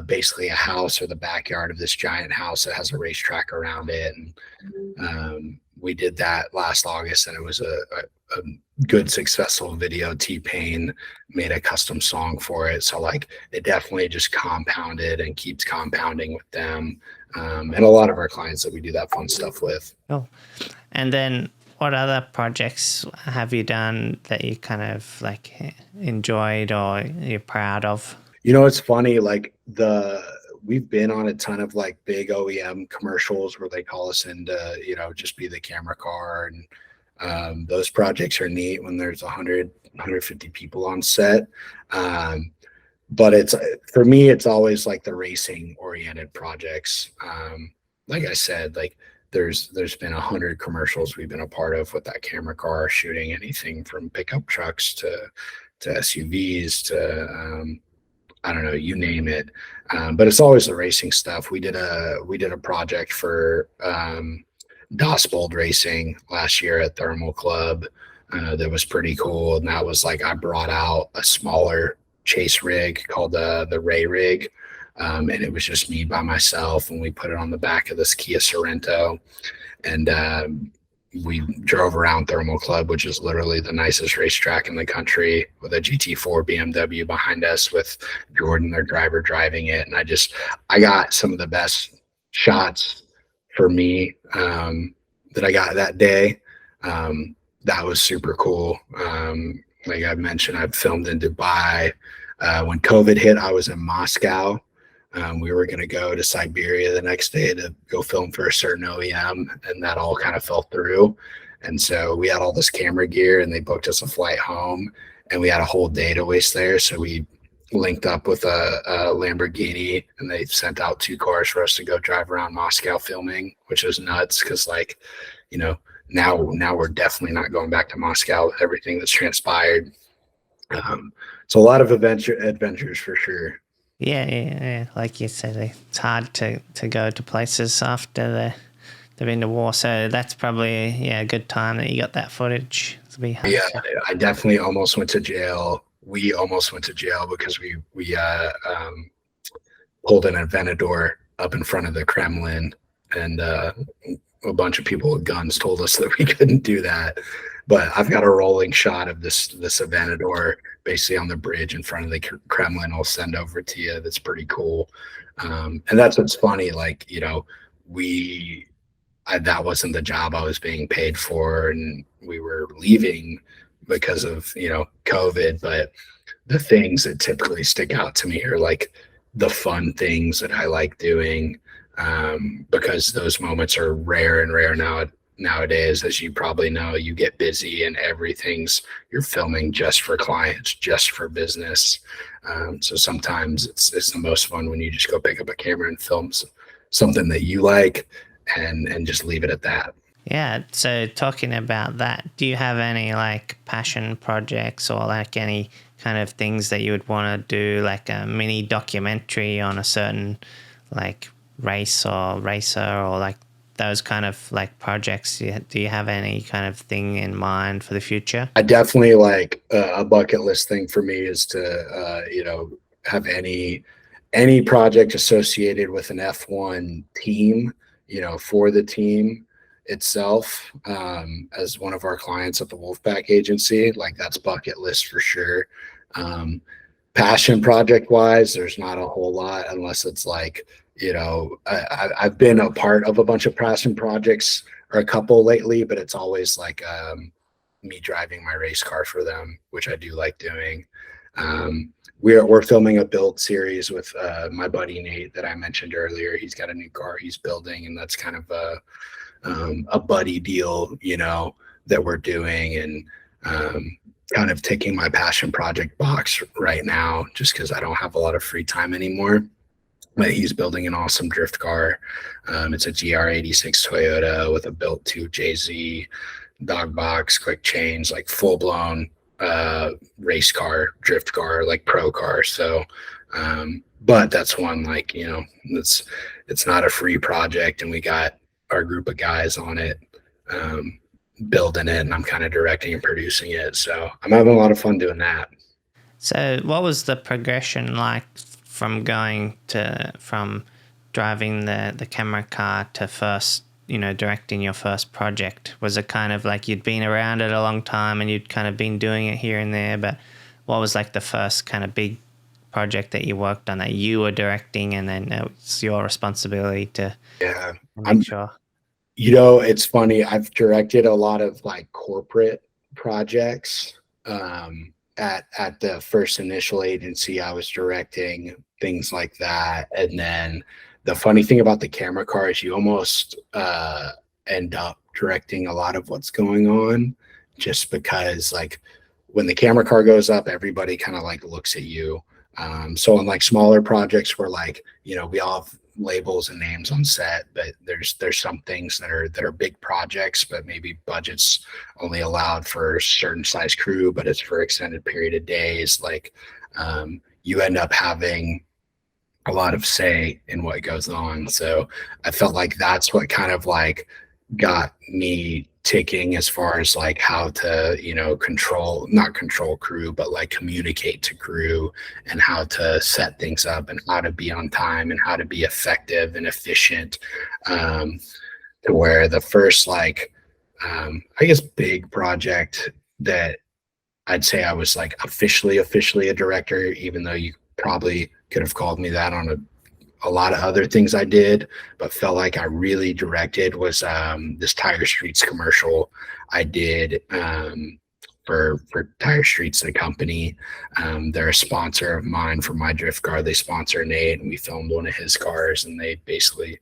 basically a house or the backyard of this giant house that has a racetrack around it. And we did that last August, and it was a good, successful video. T-Pain made a custom song for it. So like it definitely just compounded and keeps compounding with them. And a lot of our clients that we do that fun stuff with. Oh, and then what other projects have you done that you kind of like enjoyed or you're proud of? You know, it's funny, like we've been on a ton of like big OEM commercials where they call us in to, just be the camera car. And those projects are neat when there's 150 people on set. But for me, it's always like the racing oriented projects. Like I said, like there's been 100 commercials we've been a part of with that camera car, shooting anything from pickup trucks to to SUVs to I don't know, you name it. But it's always the racing stuff. We did a project for DOS Bold Racing last year at Thermal Club. That was pretty cool. And that was like I brought out a smaller chase rig called the Ray rig. And it was just me by myself, and we put it on the back of this Kia Sorento, and we drove around Thermal Club, which is literally the nicest racetrack in the country, with a GT4 BMW behind us with Jordan, their driver, driving it. And I got some of the best shots for me that I got that day. That was super cool. Like I mentioned, I've filmed in Dubai. When COVID hit, I was in Moscow. We were going to go to Siberia the next day to go film for a certain OEM, and that all kind of fell through. And so we had all this camera gear, and they booked us a flight home, and we had a whole day to waste there. So we linked up with a Lamborghini, and they sent out 2 cars for us to go drive around Moscow filming, which was nuts because, like, you know, now we're definitely not going back to Moscow with everything that's transpired. So a lot of adventures for sure. Yeah. Like you said, it's hard to go to places after they've been to war. So that's probably a good time that you got that footage. Yeah, I definitely almost went to jail. We almost went to jail because we pulled an Aventador up in front of the Kremlin, and a bunch of people with guns told us that we couldn't do that. But I've got a rolling shot of this Aventador basically on the bridge in front of the Kremlin. I'll send over to you. That's pretty cool. And that's what's funny. Like, you know, that wasn't the job I was being paid for, and we were leaving because of, you know, COVID. But the things that typically stick out to me are like the fun things that I like doing, because those moments are rare and rare nowadays. As you probably know, you get busy and you're filming just for clients, just for business. So sometimes it's the most fun when you just go pick up a camera and film something that you like, and just leave it at that. Yeah. So talking about that, do you have any like passion projects or like any kind of things that you would want to do, like a mini documentary on a certain like race or racer, or like those kind of like projects? Do you have any kind of thing in mind for the future? I definitely like a bucket list thing for me is to, you know, have any project associated with an F1 team, you know, for the team itself. As one of our clients at the Wolfpack agency, like that's bucket list for sure. Passion project wise, there's not a whole lot, unless it's like, you know, I've been a part of a bunch of passion projects, or a couple lately, but it's always like me driving my race car for them, which I do like doing. We're filming a build series with my buddy Nate that I mentioned earlier. He's got a new car he's building, and that's kind of a buddy deal, you know, that we're doing, and kind of ticking my passion project box right now, just because I don't have a lot of free time anymore. But he's building an awesome drift car. It's a GR86 Toyota with a built 2 JZ, dog box, quick change, like full blown race car, drift car, like pro car. So, but that's one, like, you know, it's not a free project, and we got our group of guys on it, building it, and I'm kind of directing and producing it. So I'm having a lot of fun doing that. So what was the progression like from driving the camera car to first, you know, directing your first project? Was it kind of like you'd been around it a long time and you'd kind of been doing it here and there, but what was like the first kind of big project that you worked on that you were directing, and then it's your responsibility to make sure? You know, it's funny. I've directed a lot of like corporate projects. At the first initial agency, I was directing things like that. And then the funny thing about the camera car is you almost end up directing a lot of what's going on, just because like when the camera car goes up, everybody kind of like looks at you. So on like smaller projects where, like, you know, we all have labels and names on set, but there's some things that are big projects, but maybe budgets only allowed for a certain size crew, but it's for extended period of days. Like you end up having a lot of say in what goes on. So I felt like that's what kind of like got me ticking as far as like how to, not control crew, but like communicate to crew and how to set things up and how to be on time and how to be effective and efficient. To where the first like, I guess big project that I'd say I was like officially a director, even though you probably could have called me that on a lot of other things I did, but felt like I really directed was this Tire Streets commercial I did for Tire Streets, the company. They're a sponsor of mine for my drift car. They sponsor Nate, and we filmed one of his cars, and they basically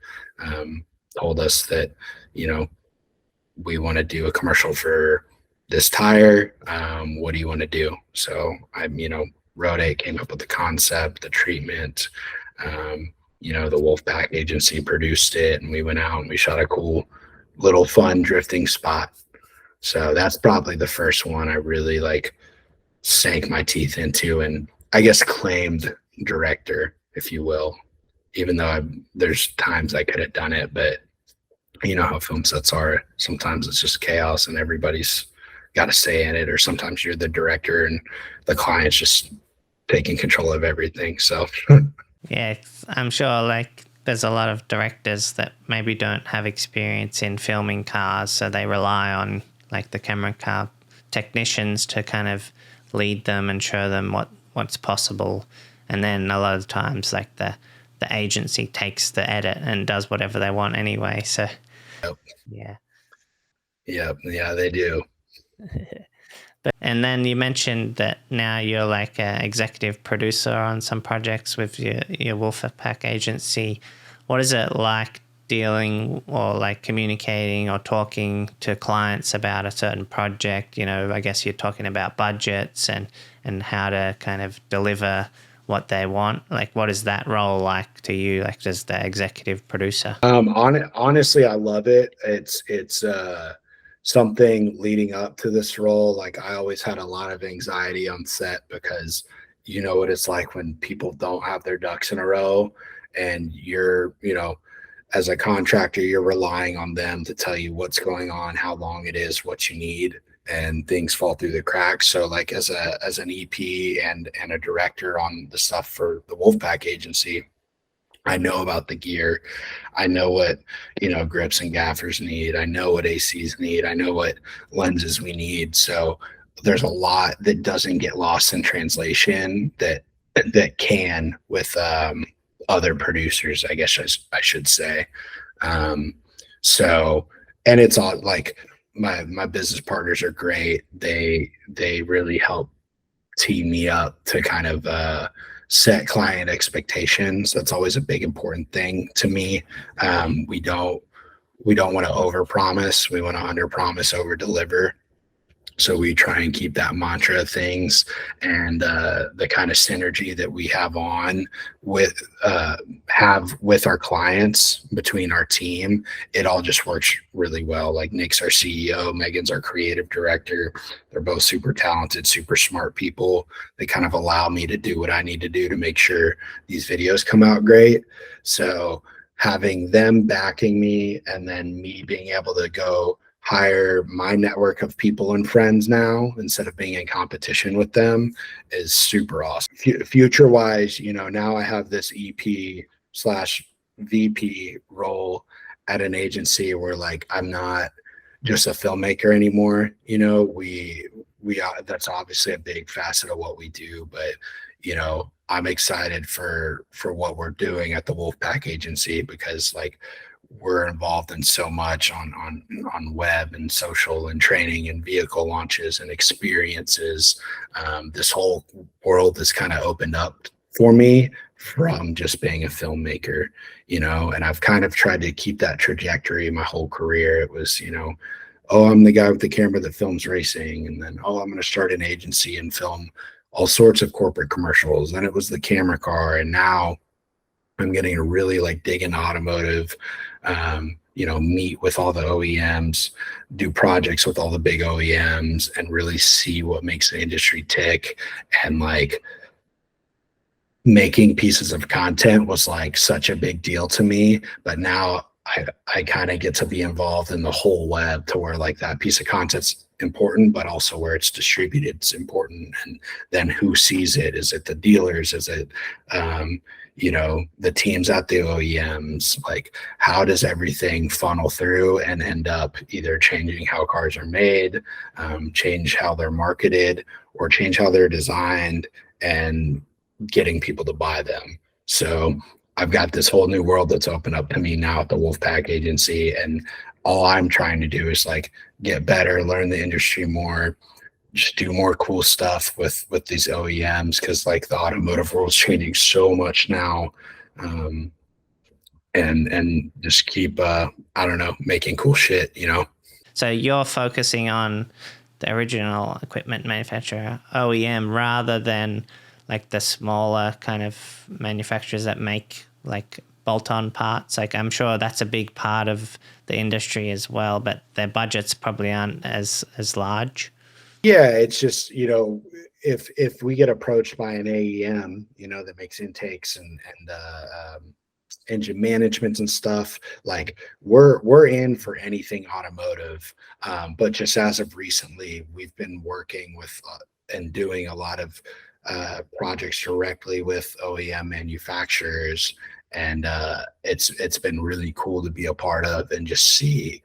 told us that, we want to do a commercial for this tire. What do you want to do? So I, wrote it, came up with the concept, the treatment. The Wolfpack agency produced it, and we went out and we shot a cool little fun drifting spot. So that's probably the first one I really like sank my teeth into, and I guess claimed director, if you will, even though there's times I could have done it, but you know how film sets are. Sometimes it's just chaos and everybody's got a say in it, or sometimes you're the director and the client's just taking control of everything. So yeah, I'm sure like there's a lot of directors that maybe don't have experience in filming cars, so they rely on like the camera car technicians to kind of lead them and show them what's possible. And then a lot of times like the agency takes the edit and does whatever they want anyway. So yeah, they do. And then you mentioned that now you're like an executive producer on some projects with your Wolfpack agency. What is it like dealing or like communicating or talking to clients about a certain project? I guess you're talking about budgets and how to kind of deliver what they want. Like, what is that role like to you, like as the executive producer? Honestly, I love it. It's something leading up to this role. Like I always had a lot of anxiety on set because you know what it's like when people don't have their ducks in a row, and you're, as a contractor, you're relying on them to tell you what's going on, how long it is, what you need, and things fall through the cracks. So like as an EP and a director on the stuff for the Wolfpack agency, I know about the gear. I know what, grips and gaffers need. I know what ACs need. I know what lenses we need. So there's a lot that doesn't get lost in translation that can with other producers, I guess I should say. So, and it's all like my business partners are great. They really help tee me up to kind of set client expectations. That's always a big important thing to me. We don't want to overpromise. We want to underpromise, over-deliver. So we try and keep that mantra of things, and the kind of synergy that we have with our clients between our team. It all just works really well. Like Nick's our CEO, Megan's our creative director. They're both super talented, super smart people. They kind of allow me to do what I need to do to make sure these videos come out great. So having them backing me, and then me being able to go hire my network of people and friends now instead of being in competition with them is super awesome. Future wise, now I have this EP/VP role at an agency where like I'm not just a filmmaker anymore. We are, that's obviously a big facet of what we do, but I'm excited for what we're doing at the Wolfpack agency, because like we're involved in so much on web and social and training and vehicle launches and experiences. This whole world has kind of opened up for me from just being a filmmaker, and I've kind of tried to keep that trajectory my whole career. It was, oh, I'm the guy with the camera that films racing, and then, oh, I'm going to start an agency and film all sorts of corporate commercials. Then it was the camera car, and now I'm getting to really like dig into automotive, meet with all the OEMs, do projects with all the big OEMs, and really see what makes the industry tick. And like making pieces of content was like such a big deal to me. But now I kind of get to be involved in the whole web to where like that piece of content's important, but also where it's distributed is important. And then who sees it? Is it the dealers? Is it, the teams at the OEMs? Like, how does everything funnel through and end up either changing how cars are made, change how they're marketed, or change how they're designed and getting people to buy them? So I've got this whole new world that's opened up to me now at the Wolfpack agency. And all I'm trying to do is like get better, learn the industry more, just do more cool stuff with these OEMs, because like the automotive world's changing so much now. And just keep I don't know, making cool shit. So you're focusing on the original equipment manufacturer, OEM, rather than like the smaller kind of manufacturers that make like bolt-on parts. Like I'm sure that's a big part of the industry as well, but their budgets probably aren't as large. Yeah, it's just, if we get approached by an AEM, that makes intakes and engine management and stuff, like we're in for anything automotive. But just as of recently, we've been working with and doing a lot of projects directly with OEM manufacturers, and it's been really cool to be a part of and just see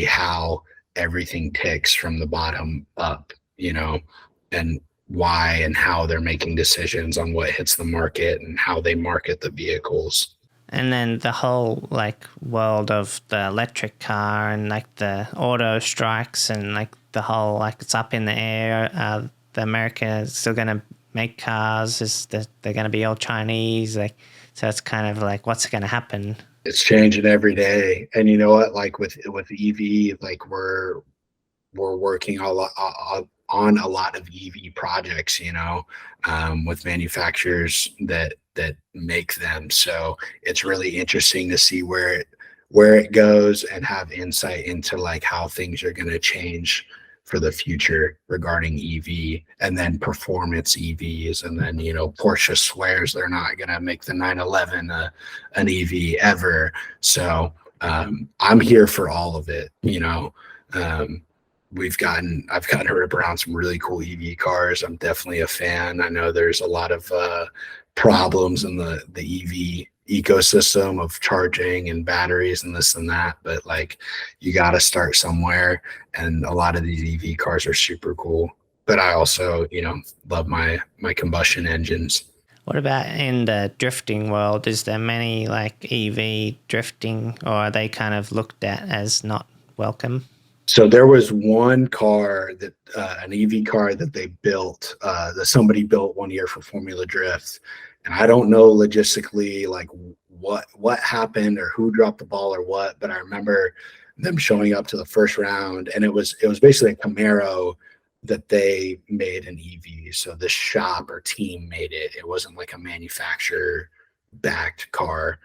how everything ticks from the bottom up, and why and how they're making decisions on what hits the market and how they market the vehicles. And then the whole like world of the electric car and like the auto strikes and like the whole like it's up in the air. The America is still going to make cars. Is that they're going to be all Chinese? Like, so it's kind of like what's going to happen? It's changing every day, and you know what? Like with EV, like we're working on a lot of EV projects, with manufacturers that make them. So it's really interesting to see where it goes and have insight into like how things are going to change for the future regarding EV, and then performance EVs. And then, Porsche swears they're not going to make the 911 an EV ever. So I'm here for all of it. I've gotten to rip around some really cool EV cars. I'm definitely a fan. I know there's a lot of problems in the EV ecosystem of charging and batteries and this and that, but like you got to start somewhere, and a lot of these EV cars are super cool. But I also, love my combustion engines. What about in the drifting world? Is there many like EV drifting, or are they kind of looked at as not welcome? So there was one car that an EV car that they built, that somebody built one year for Formula Drift, and I don't know logistically like what happened or who dropped the ball or what, but I remember them showing up to the first round, and it was basically a Camaro that they made an EV. So this shop or team made it. It wasn't like a manufacturer backed car.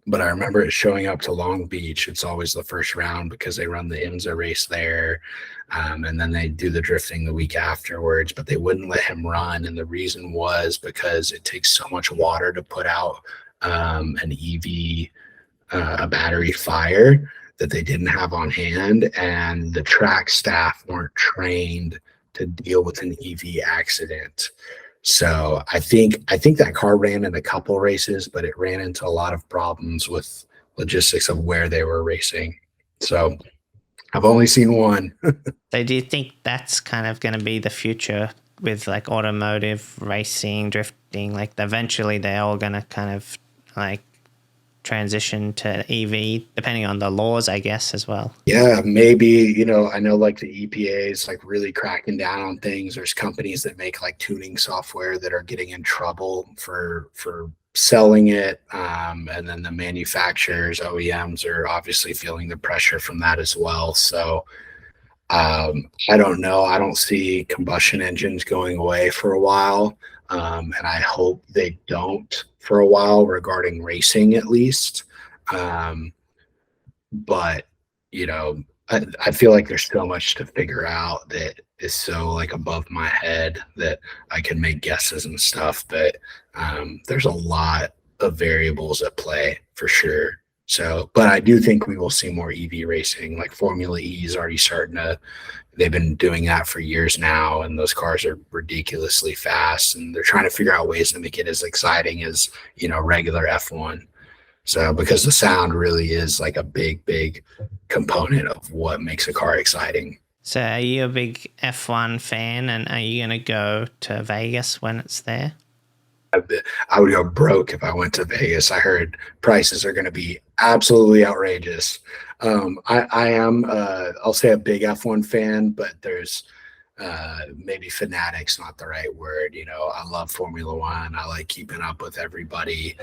But I remember it showing up to Long Beach. It's always the first round because they run the IMSA race there. And then they do the drifting the week afterwards, but they wouldn't let him run. And the reason was because it takes so much water to put out an EV, a battery fire, that they didn't have on hand. And the track staff weren't trained to deal with an EV accident. So I think that car ran in a couple races, but it ran into a lot of problems with logistics of where they were racing. So I've only seen one. So do you think that's kind of going to be the future with like automotive racing, drifting? Like eventually they're all going to kind of like transition to EV, depending on the laws, I guess, as well. Yeah, maybe, I know like the EPA is like really cracking down on things. There's companies that make like tuning software that are getting in trouble for selling it. And then the manufacturers, OEMs, are obviously feeling the pressure from that as well. So I don't know. I don't see combustion engines going away for a while. And I hope they don't, for a while regarding racing, at least. Um, but you know, I feel like there's so much to figure out that is so like above my head that I can make guesses and stuff. But there's a lot of variables at play for sure. So, but I do think we will see more EV racing. Like Formula E is already starting to. They've been doing that for years now, and those cars are ridiculously fast. And they're trying to figure out ways to make it as exciting as regular F1. So because the sound really is like a big component of what makes a car exciting. So are you a big F1 fan, and are you going to go to Vegas when it's there? I would go broke if I went to Vegas. I heard prices are going to be absolutely outrageous. I am, I'll say a big F1 fan, but there's maybe fanatic's not the right word. I love Formula One. I like keeping up with everybody.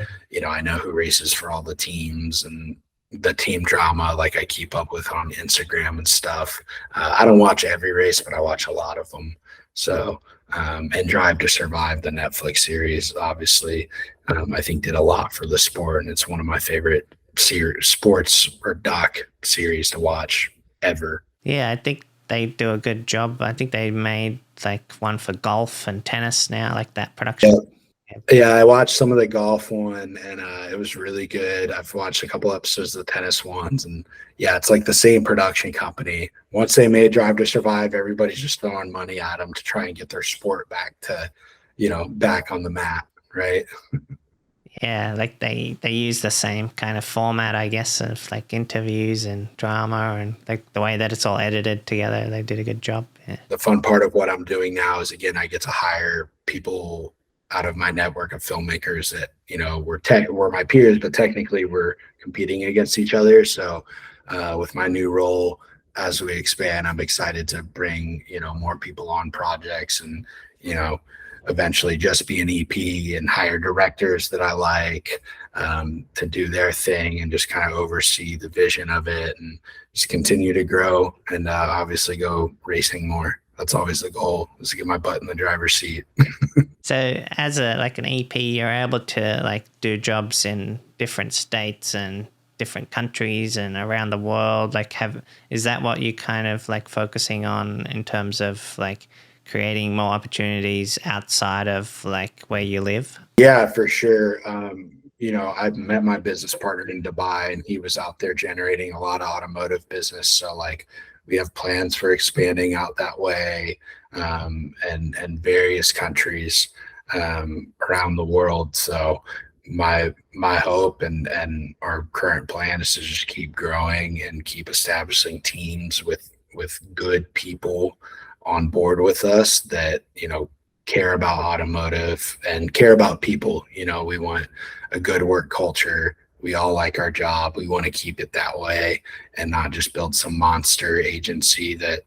I know who races for all the teams and the team drama, like I keep up with on Instagram and stuff. I don't watch every race, but I watch a lot of them. So, and Drive to Survive, the Netflix series, obviously, I think did a lot for the sport. And it's one of my favorite sports or doc series to watch ever. Yeah, I think they do a good job. I think they made like one for golf and tennis now, like that production. Yeah. Yeah, I watched some of the golf one, and it was really good. I've watched a couple episodes of the tennis ones, and yeah, it's like the same production company. Once they made Drive to Survive, everybody's just throwing money at them to try and get their sport back to, back on the map, right? Yeah, like they use the same kind of format, I guess, of like interviews and drama, and like the way that it's all edited together. They did a good job. Yeah. The fun part of what I'm doing now is, again, I get to hire people out of my network of filmmakers that we're my peers, but technically we're competing against each other. So with my new role, as we expand, I'm excited to bring more people on projects, and eventually just be an EP and hire directors that I like to do their thing and just kind of oversee the vision of it and just continue to grow and obviously go racing more. That's always the goal, is to get my butt in the driver's seat. So as an EP, you're able to like do jobs in different states and different countries and around the world. Like is that what you kind of like focusing on in terms of like creating more opportunities outside of like where you live? Yeah, for sure. I met my business partner in Dubai, and he was out there generating a lot of automotive business. So like we have plans for expanding out that way, and various countries around the world. So my hope and our current plan is to just keep growing and keep establishing teams with good people on board with us that care about automotive and care about people. We want a good work culture. We all like our job. We want to keep it that way and not just build some monster agency that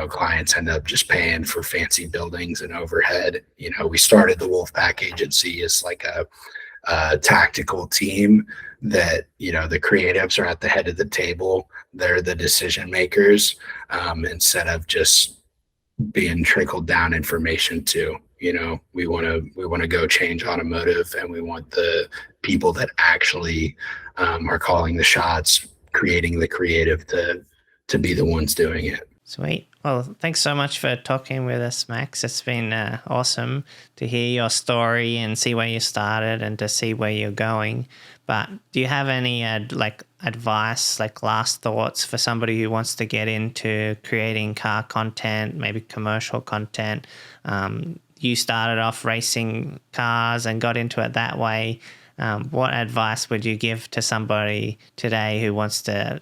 clients end up just paying for fancy buildings and overhead. We started the Wolfpack agency as like a tactical team that the creatives are at the head of the table. They're the decision makers, instead of just being trickled down information to. We want to go change automotive, and we want the people that actually are calling the shots, creating the creative, to be the ones doing it. Sweet. Well, thanks so much for talking with us, Max. It's been awesome to hear your story and see where you started and to see where you're going. But do you have any advice, like last thoughts for somebody who wants to get into creating car content, maybe commercial content? You started off racing cars and got into it that way. What advice would you give to somebody today who wants to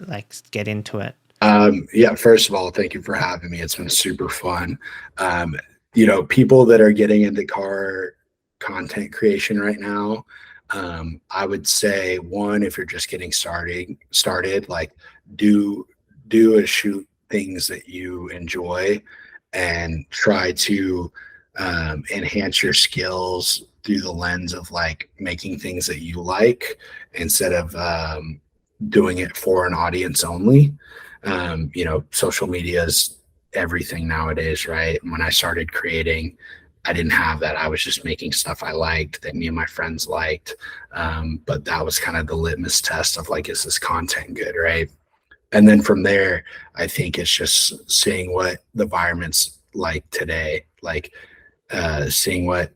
get into it? Yeah, first of all, thank you for having me. It's been super fun. People that are getting into car content creation right now, I would say, one, if you're just getting started, like do and shoot things that you enjoy and try to enhance your skills through the lens of like making things that you like instead of doing it for an audience only. Social media is everything nowadays, right? When I started creating, I didn't have that. I was just making stuff I liked, that me and my friends liked. But that was kind of the litmus test of like, is this content good, right? And then from there, I think it's just seeing what the environment's like today, like seeing what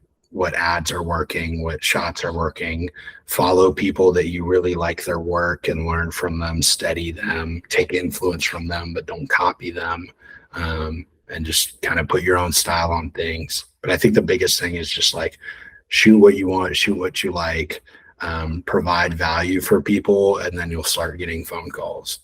ads are working, what shots are working, follow people that you really like their work and learn from them, study them, take influence from them, but don't copy them, and just kind of put your own style on things. But I think the biggest thing is just like shoot what you want, shoot what you like, provide value for people, and then you'll start getting phone calls.